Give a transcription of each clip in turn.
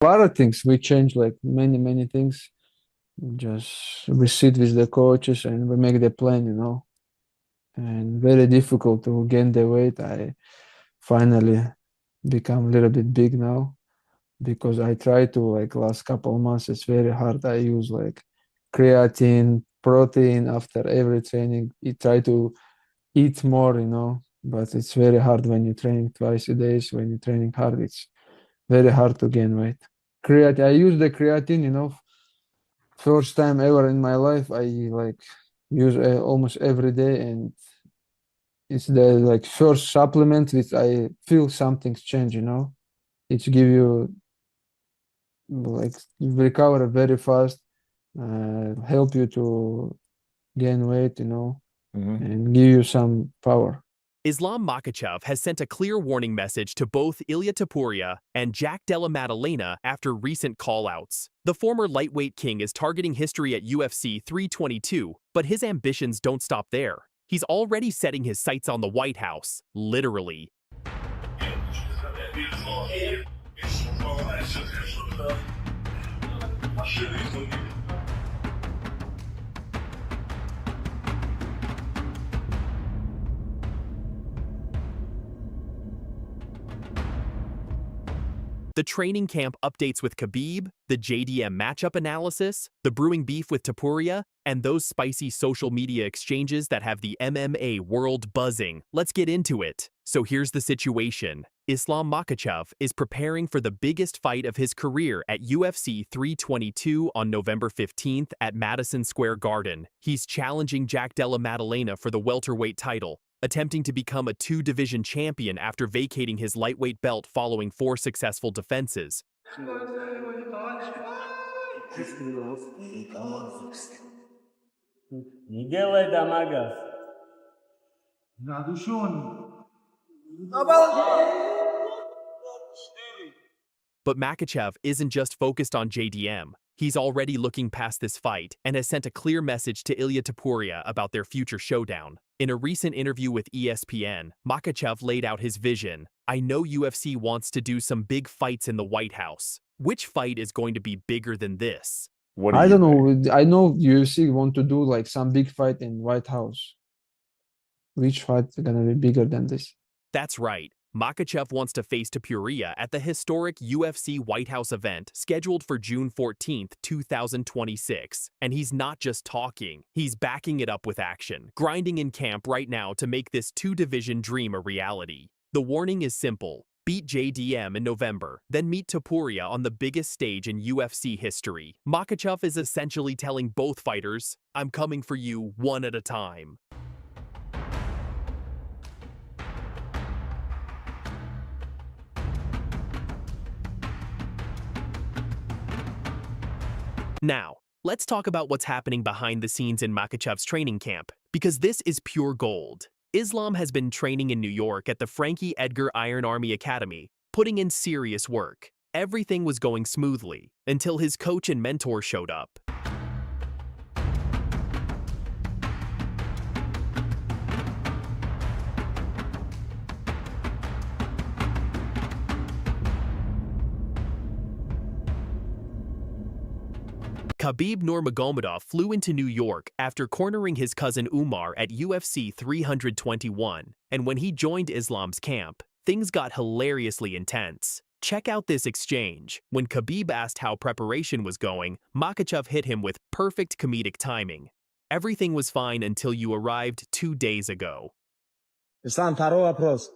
A lot of things we change, like many things. Just we sit with the coaches and we make the plan, and very difficult to gain the weight. I finally become a little bit big now because I try to, like, last couple of months it's very hard. I use like creatine, protein after every training. You try to eat more, but it's very hard when you're training twice a day. So when you're training hard, it's very hard to gain weight. Creatine, I use the creatine, first time ever in my life. I like use almost every day, and it's the like first supplement which I feel something's changed. It's give you like recover very fast, help you to gain weight, Mhm. and give you some power. Islam Makhachev has sent a clear warning message to both Ilia Topuria and Jack Della Maddalena after recent call-outs. The former lightweight king is targeting history at UFC 322, but his ambitions don't stop there. He's already setting his sights on the White House, literally. The training camp updates with Khabib, the JDM matchup analysis, the brewing beef with Topuria, and those spicy social media exchanges that have the MMA world buzzing. Let's get into it. So here's the situation. Islam Makhachev is preparing for the biggest fight of his career at UFC 322 on November 15th at Madison Square Garden. He's challenging Jack Della Maddalena for the welterweight title, attempting to become a two-division champion after vacating his lightweight belt following 4 successful defenses. Не делай дамагов. But Makhachev isn't just focused on JDM. He's already looking past this fight and has sent a clear message to Ilia Topuria about their future showdown. In a recent interview with ESPN, Makhachev laid out his vision. "I know UFC wants to do some big fights in the White House. Which fight is going to be bigger than this?" What do I you don't think? know. I know UFC want to do like some big fight in White House. Which fight is gonna be bigger than this? That's right. Makhachev wants to face Topuria at the historic UFC White House event scheduled for June 14th, 2026. And he's not just talking, he's backing it up with action, grinding in camp right now to make this two-division dream a reality. The warning is simple. Beat JDM in November, then meet Topuria on the biggest stage in UFC history. Makhachev is essentially telling both fighters, "I'm coming for you one at a time." Now, let's talk about what's happening behind the scenes in Makhachev's training camp, because this is pure gold. Islam has been training in New York at the Frankie Edgar Iron Army Academy, putting in serious work. Everything was going smoothly until his coach and mentor showed up. Khabib Nurmagomedov flew into New York after cornering his cousin Umar at UFC 321, and when he joined Islam's camp, things got hilariously intense. Check out this exchange. When Khabib asked how preparation was going, Makhachev hit him with perfect comedic timing. Everything was fine until you arrived 2 days ago. Ислам, второй вопрос.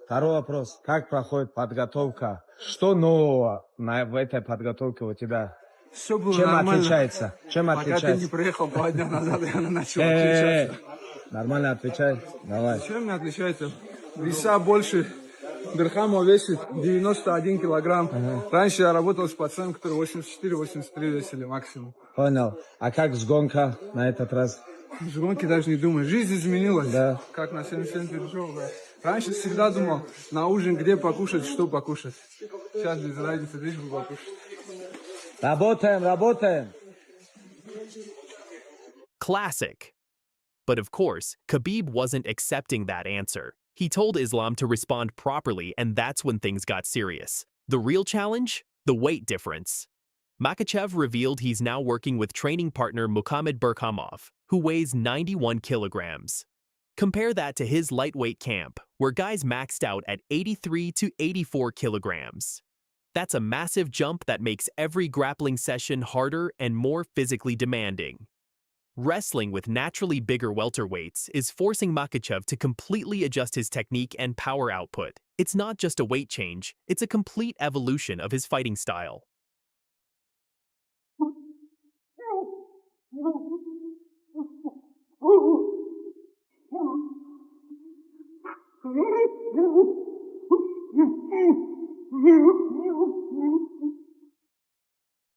Как проходит подготовка? Что нового в этой подготовке у тебя? Все было Чем нормально. отличается? Чем Пока ты не отличается? приехал 2 дня назад, я начал отличаться. Нормально отвечай. Давай. Чем мне отличается? Веса больше. Дирхамов весит 91 килограмм. Раньше я работал с пацанами, которые 84-83 весили максимум. Понял. А как с гонка на этот раз? С гонки даже не думаю. Жизнь изменилась. Да. Как на 77 перешел. Раньше всегда думал, на ужин где покушать, что покушать. Сейчас без разницы, лишь бы покушать. Работаем. Classic. But of course, Khabib wasn't accepting that answer. He told Islam to respond properly, and that's when things got serious. The real challenge? The weight difference. Makhachev revealed he's now working with training partner Muhammad Berkhamov, who weighs 91 kilograms. Compare that to his lightweight camp, where guys maxed out at 83 to 84 kilograms. That's a massive jump that makes every grappling session harder and more physically demanding. Wrestling with naturally bigger welterweights is forcing Makhachev to completely adjust his technique and power output. It's not just a weight change, it's a complete evolution of his fighting style.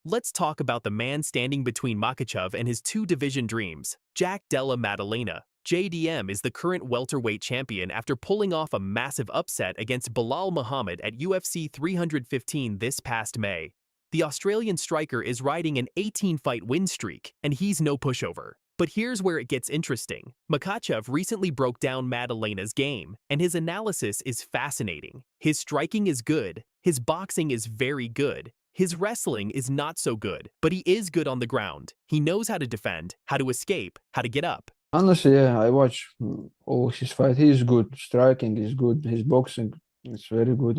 Let's talk about the man standing between Makhachev and his two division dreams, Jack Della Maddalena. JDM is the current welterweight champion after pulling off a massive upset against Belal Muhammad at UFC 315 this past May. The Australian striker is riding an 18-fight win streak, and he's no pushover. But here's where it gets interesting. Makhachev recently broke down Maddalena's game, and his analysis is fascinating. His striking is good, his boxing is very good, his wrestling is not so good, but he is good on the ground. He knows how to defend, how to escape, how to get up. Honestly, yeah, I watch all his fight. He is good. Striking is good. His boxing is very good,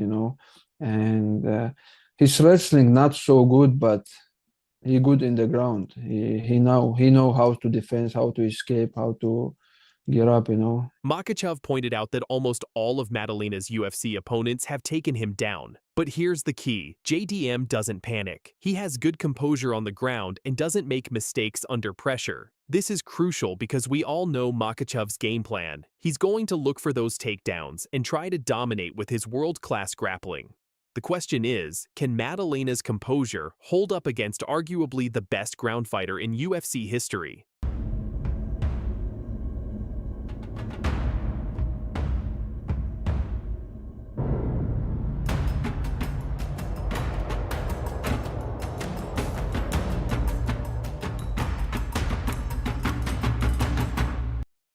and his wrestling not so good, but he good in the ground. He know how to defend, how to escape, how to get up. Makhachev pointed out that almost all of Maddalena's UFC opponents have taken him down. But here's the key. JDM doesn't panic. He has good composure on the ground and doesn't make mistakes under pressure. This is crucial because we all know Makhachev's game plan. He's going to look for those takedowns and try to dominate with his world-class grappling. The question is, can Maddalena's composure hold up against arguably the best ground fighter in UFC history?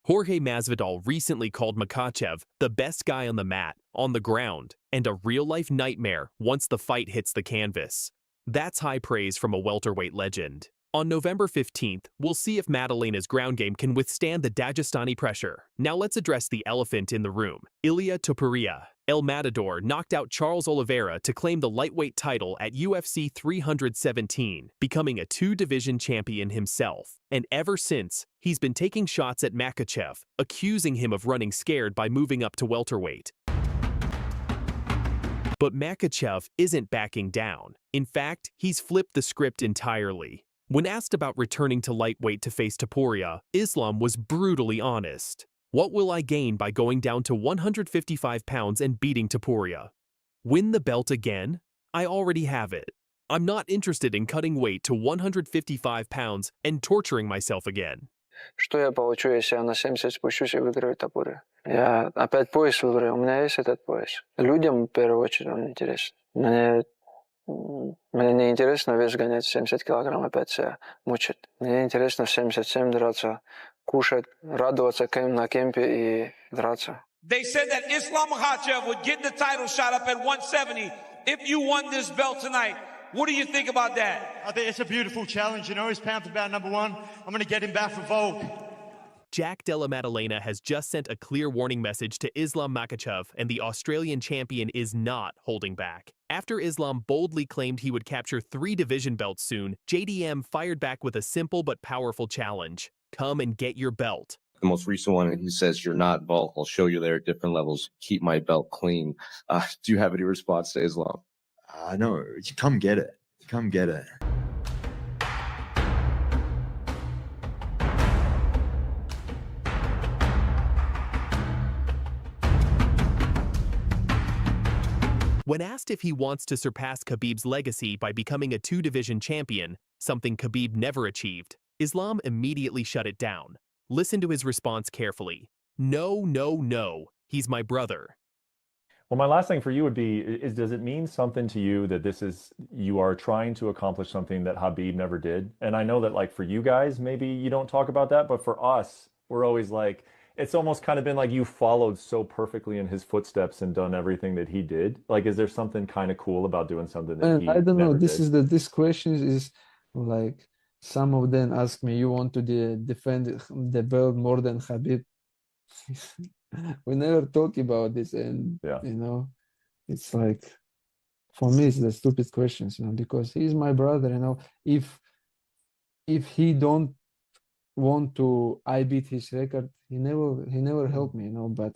Jorge Masvidal recently called Makhachev the best guy on the mat, on the ground, and a real-life nightmare once the fight hits the canvas. That's high praise from a welterweight legend. On November 15th, we'll see if Maddalena's ground game can withstand the Dagestani pressure. Now let's address the elephant in the room. Ilia Topuria, El Matador, knocked out Charles Oliveira to claim the lightweight title at UFC 317, becoming a two-division champion himself. And ever since, he's been taking shots at Makhachev, accusing him of running scared by moving up to welterweight. But Makhachev isn't backing down. In fact, he's flipped the script entirely. When asked about returning to lightweight to face Topuria, Islam was brutally honest. What will I gain by going down to 155 pounds and beating Topuria? Win the belt again? I already have it. I'm not interested in cutting weight to 155 pounds and torturing myself again. Что я получу, если я на 70 спущусь и выиграю Топурию? Я опять пояс выиграю, у меня есть этот пояс. Людям, в первую очередь, он интересен. Мне не интересно вес гонять 70 килограмм, опять себя мучить. Мне интересно в 77 драться, кушать, радоваться на кемпе и драться. They said that Islam Makhachev would get the title shot up at 170 if you won this belt tonight. What do you think about that? I think it's a beautiful challenge. He's pound for pound #1. I'm going to get him back for Vogue. Jack Della Maddalena has just sent a clear warning message to Islam Makhachev, and the Australian champion is not holding back. After Islam boldly claimed he would capture 3 division belts soon, JDM fired back with a simple but powerful challenge. Come and get your belt. The most recent one, he says, you're not Volk. I'll show you there at different levels. Keep my belt clean. Do you have any response to Islam? No, come get it. Come get it. When asked if he wants to surpass Khabib's legacy by becoming a 2-division champion, something Khabib never achieved, Islam immediately shut it down. Listen to his response carefully. No, no, no. He's my brother. Well, my last thing for you would be, does it mean something to you that you are trying to accomplish something that Khabib never did? And I know that, like, for you guys, maybe you don't talk about that, but for us, we're always like, it's almost kind of been like you followed so perfectly in his footsteps and done everything that he did. Like, is there something kind of cool about doing something that And he I don't know. never did? This question is like some of them ask me, you want to defend the belt more than Khabib? We never talk about this, and Yeah. it's like for me it's the stupid questions, because he's my brother. If he don't want to I beat his record, he never helped me, but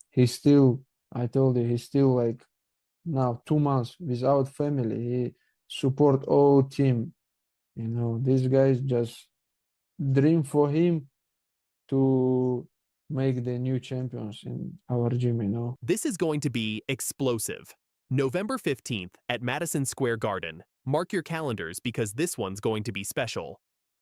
he's still, I told you, he's still like now 2 months without family. He support all team. These guys just dream for him to make the new champions in our gym. This is going to be explosive. November 15th at Madison Square Garden. Mark your calendars because this one's going to be special.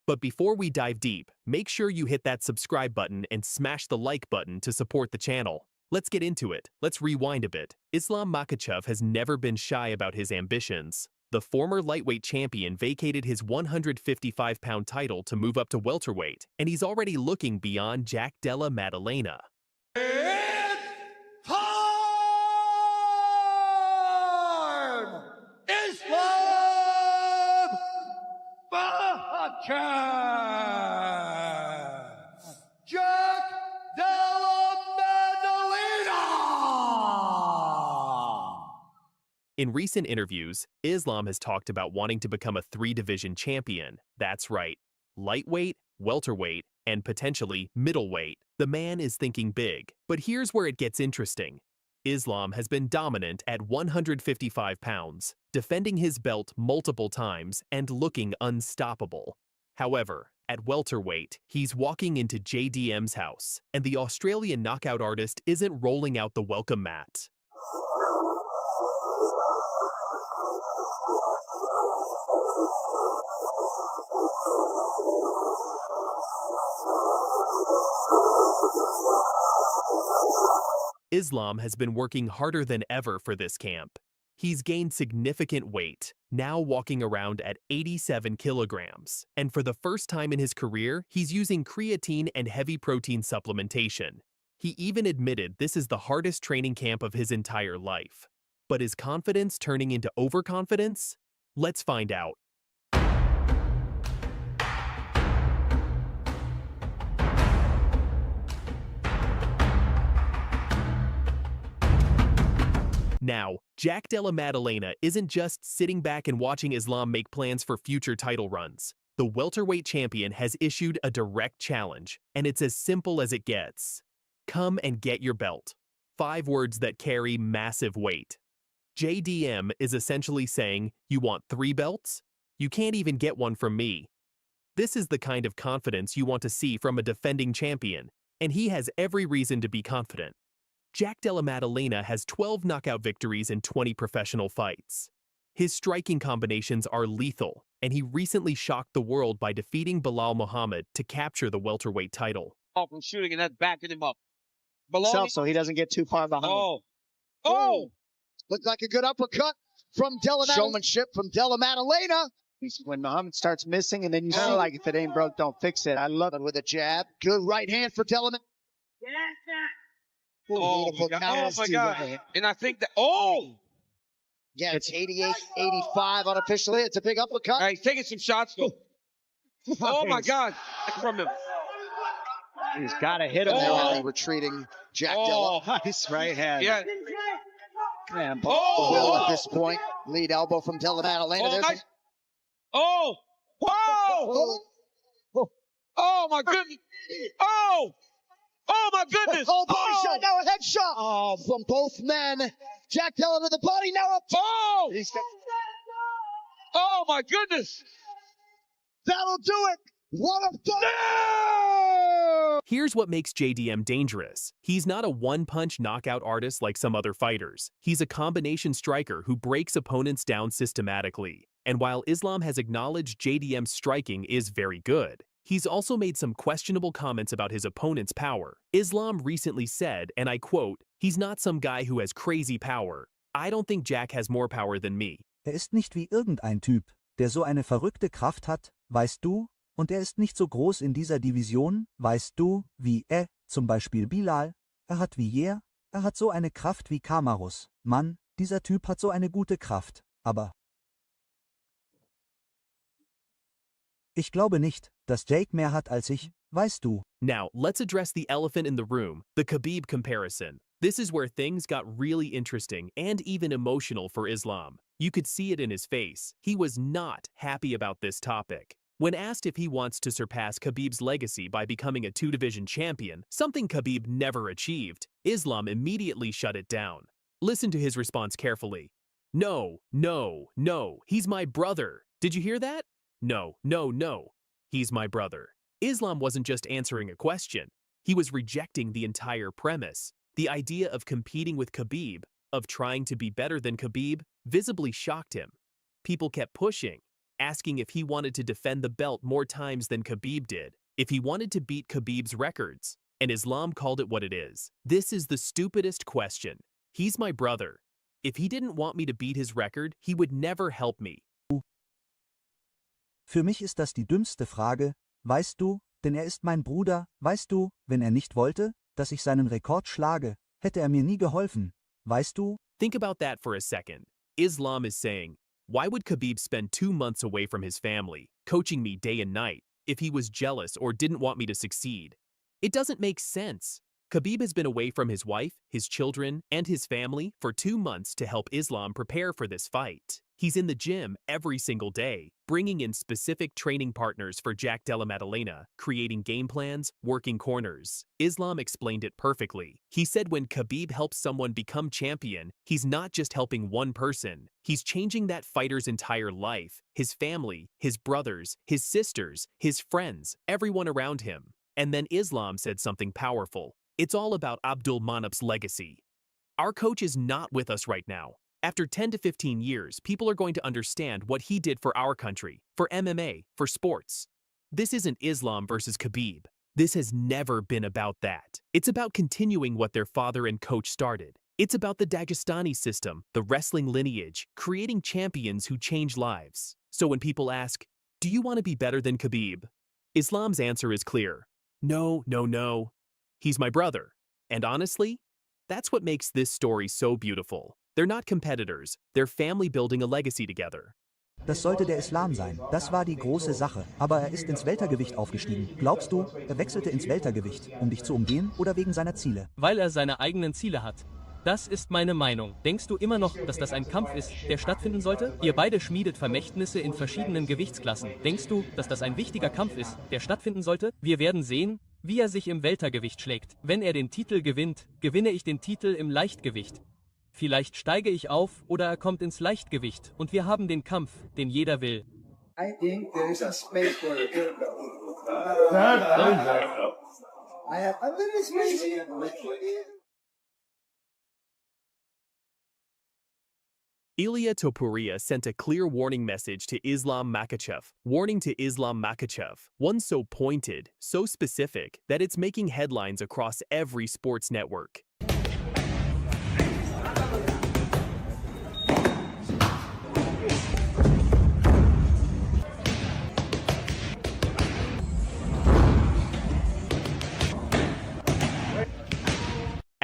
But before we dive deep, make sure you hit that subscribe button and smash the like button to support the channel. Let's get into it. Let's rewind a bit. Islam Makhachev has never been shy about his ambitions. The former lightweight champion vacated his 155-pound title to move up to welterweight, and he's already looking beyond Jack Della Maddalena. It's time! Islam Makhachev! Jack Della Maddalena! In recent interviews, Islam has talked about wanting to become a 3-division champion. That's right, lightweight, welterweight, and potentially middleweight. The man is thinking big. But here's where it gets interesting. Islam has been dominant at 155 pounds, defending his belt multiple times and looking unstoppable. However, at welterweight, he's walking into JDM's house, and the Australian knockout artist isn't rolling out the welcome mat. Islam has been working harder than ever for this camp. He's gained significant weight, now walking around at 87 kilograms. And for the first time in his career, he's using creatine and heavy protein supplementation. He even admitted this is the hardest training camp of his entire life. But is confidence turning into overconfidence? Let's find out. Now, Jack Della Maddalena isn't just sitting back and watching Islam make plans for future title runs. The welterweight champion has issued a direct challenge, and it's as simple as it gets. Come and get your belt. 5 words that carry massive weight. JDM is essentially saying, you want 3 belts? You can't even get one from me. This is the kind of confidence you want to see from a defending champion, and he has every reason to be confident. Jack Della Maddalena has 12 knockout victories in 20 professional fights. His striking combinations are lethal, and he recently shocked the world by defeating Belal Muhammad to capture the welterweight title. From shooting and that's backing him up. So he doesn't get too far behind. Oh! Looked like a good uppercut from Della Maddalena. Showmanship from Della Maddalena. When Muhammad starts missing, and then you see, like, if it ain't broke, don't fix it. I love it with a jab. Good right hand for Della Maddalena. Oh my God. And I think that, yeah, it's 88-85 unofficially. It's a big uppercut. All right, he's taking some shots. Oh my God. From him. He's got to hit him there. Retreating Jack Della. Nice right hand. Yeah. Man, Will at this point. Lead elbow from Della Maddalena. Nice. Oh! Wow! Oh my goodness! Oh! Oh my goodness! Oh, body shot, now a headshot! Oh, from both men. Jack Della to the body, now a... Oh! Oh my goodness! That'll do it! What a... No! Here's what makes JDM dangerous. He's not a one-punch knockout artist like some other fighters. He's a combination striker who breaks opponents down systematically. And while Islam has acknowledged JDM's striking is very good, he's also made some questionable comments about his opponent's power. Islam recently said, and I quote, "He's not some guy who has crazy power. I don't think Jack has more power than me." Ist nicht wie irgendein Typ, der so eine verrückte Kraft hat, weißt du, und ist nicht so groß in dieser Division, weißt du, wie Zum Beispiel Bilal, er hat wie Yer, er hat so eine Kraft wie Kamarus. Mann, dieser Typ hat so eine gute Kraft, aber ich glaube nicht, dass Jake mehr hat als ich, weißt du. Now, let's address the elephant in the room, the Khabib comparison. This is where things got really interesting and even emotional for Islam. You could see it in his face. He was not happy about this topic. When asked if he wants to surpass Khabib's legacy by becoming a two-division champion, something Khabib never achieved, Islam immediately shut it down. Listen to his response carefully. No, no, no, he's my brother. Did you hear that? No, no, no, he's my brother. Islam wasn't just answering a question. He was rejecting the entire premise. The idea of competing with Khabib, of trying to be better than Khabib, visibly shocked him. People kept pushing, asking if he wanted to defend the belt more times than Khabib did, if he wanted to beat Khabib's records, and Islam called it what it is. This is the stupidest question. He's my brother. If he didn't want me to beat his record, he would never help me. Für mich ist das die dümmste Frage, weißt du, denn er ist mein Bruder, weißt du, wenn er nicht wollte, dass ich seinen Rekord schlage, hätte er mir nie geholfen, weißt du? Think about that for a second. Islam is saying, why would Khabib spend 2 months away from his family, coaching me day and night, if he was jealous or didn't want me to succeed? It doesn't make sense. Khabib has been away from his wife, his children, and his family for 2 months to help Islam prepare for this fight. He's in the gym every single day, bringing in specific training partners for Jack Della Maddalena, creating game plans, working corners. Islam explained it perfectly. He said when Khabib helps someone become champion, he's not just helping one person. He's changing that fighter's entire life, his family, his brothers, his sisters, his friends, everyone around him. And then Islam said something powerful. It's all about Abdul Manap's legacy. Our coach is not with us right now. After 10 to 15 years, people are going to understand what he did for our country, for MMA, for sports. This isn't Islam versus Khabib. This has never been about that. It's about continuing what their father and coach started. It's about the Dagestani system, the wrestling lineage, creating champions who change lives. So when people ask, do you want to be better than Khabib? Islam's answer is clear. No, no, no. He's my brother. And honestly, that's what makes this story so beautiful. They're not competitors, they're family building a legacy together. Das sollte der Islam sein, das war die große Sache, aber er ist ins Weltergewicht aufgestiegen. Glaubst du, er wechselte ins Weltergewicht, um dich zu umgehen oder wegen seiner Ziele? Weil er seine eigenen Ziele hat. Das ist meine Meinung. Denkst du immer noch, dass das ein Kampf ist, der stattfinden sollte? Ihr beide schmiedet Vermächtnisse in verschiedenen Gewichtsklassen. Denkst du, dass das ein wichtiger Kampf ist, der stattfinden sollte? Wir werden sehen, wie er sich im Weltergewicht schlägt. Wenn er den Titel gewinnt, gewinne ich den Titel im Leichtgewicht. Vielleicht steige ich auf oder er kommt ins Leichtgewicht und wir haben den Kampf, den jeder will. I think there is a space for it. I have a little space here. Ilia Topuria sent a clear warning message to Islam Makhachev, warning to Islam Makhachev, one so pointed, so specific, that it's making headlines across every sports network.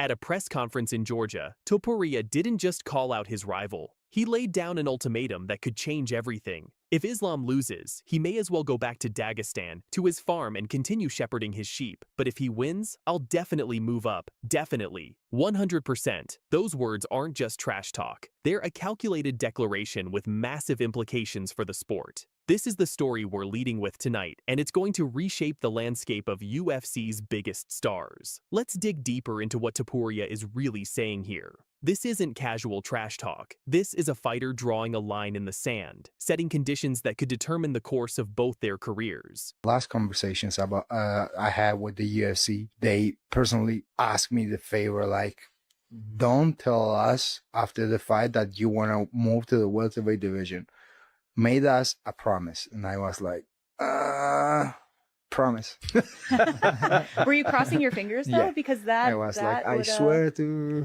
At a press conference in Georgia, Topuria didn't just call out his rival. He laid down an ultimatum that could change everything. If Islam loses, he may as well go back to Dagestan, to his farm and continue shepherding his sheep. But if he wins, I'll definitely move up. Definitely. 100%. Those words aren't just trash talk. They're a calculated declaration with massive implications for the sport. This is the story we're leading with tonight, and it's going to reshape the landscape of UFC's biggest stars. Let's dig deeper into what Topuria is really saying here. This isn't casual trash talk. This is a fighter drawing a line in the sand, setting conditions that could determine the course of both their careers. Last conversations about I had with the UFC, they personally asked me the favor, like, don't tell us after the fight that you want to move to the welterweight division. Made us a promise. And I was like, promise. Were you crossing your fingers though? Yeah. Because that I was that like, I swear to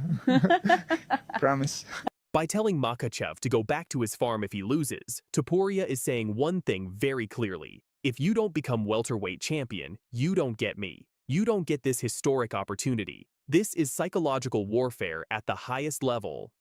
promise. By telling Makhachev to go back to his farm if he loses, Topuria is saying one thing very clearly. If you don't become welterweight champion, you don't get me. You don't get this historic opportunity. This is psychological warfare at the highest level.